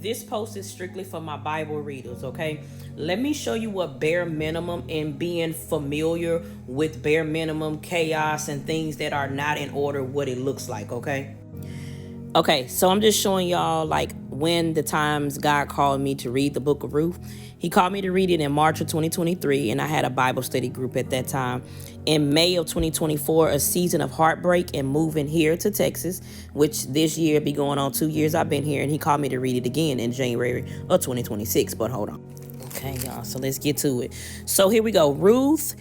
this post is strictly for my Bible readers, okay? Let me show you what bare minimum and being familiar with bare minimum chaos and things that are not in order, what it looks like, okay? Okay, so I'm just showing y'all like when the times God called me to read the book of Ruth. He called me to read it in March of 2023, and I had a Bible study group at that time. In May of 2024, a season of heartbreak and moving here to Texas, which this year be going on 2 years I've been here, and he called me to read it again in January of 2026, but hold on. Okay, y'all, so let's get to it. So here we go. Ruth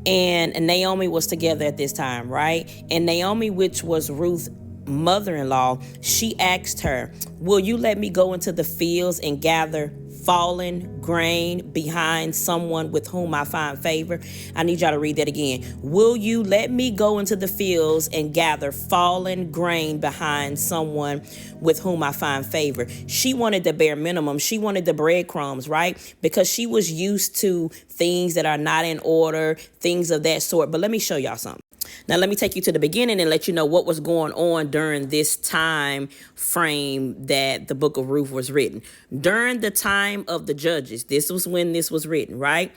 and Naomi was together at this time, right? And Naomi, which was Ruth's mother-in-law, she asked her, will you let me go into the fields and gather fallen grain behind someone with whom I find favor? I need y'all to read that again. Will you let me go into the fields and gather fallen grain behind someone with whom I find favor? She wanted the bare minimum. She wanted the breadcrumbs, right? Because she was used to things that are not in order, things of that sort. But let me show y'all something. Now, let me take you to the beginning and let you know what was going on during this time frame that the book of Ruth was written. During the time of the judges, this was when this was written, right?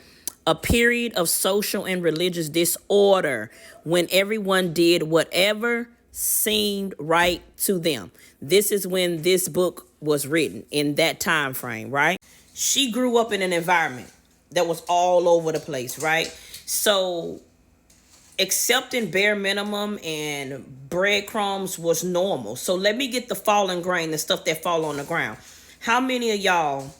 A period of social and religious disorder when everyone did whatever seemed right to them. This is when this book was written, in that time frame, right? She grew up in an environment that was all over the place, right? So accepting bare minimum and breadcrumbs was normal. So let me get the fallen grain, the stuff that fall on the ground. How many of y'all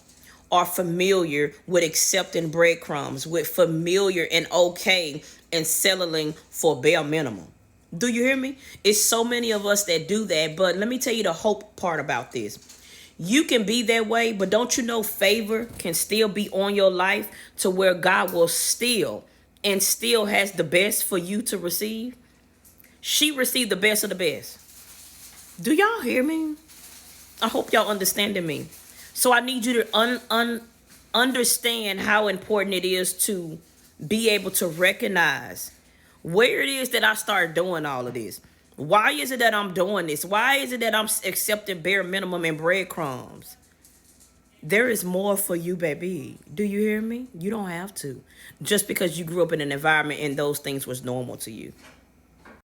are familiar with accepting breadcrumbs, with familiar and okay and settling for bare minimum? Do you hear me? It's so many of us that do that. But let me tell you the hope part about this. You can be that way, but don't you know favor can still be on your life to where God will still has the best for you to receive? She received the best of the best. Do y'all hear me? I hope y'all understanding me. So I need you to understand how important it is to be able to recognize where it is that I start doing all of this. Why is it that I'm doing this? Why is it that I'm accepting bare minimum and breadcrumbs? There is more for you, baby. Do you hear me? You don't have to. Just because you grew up in an environment and those things was normal to you.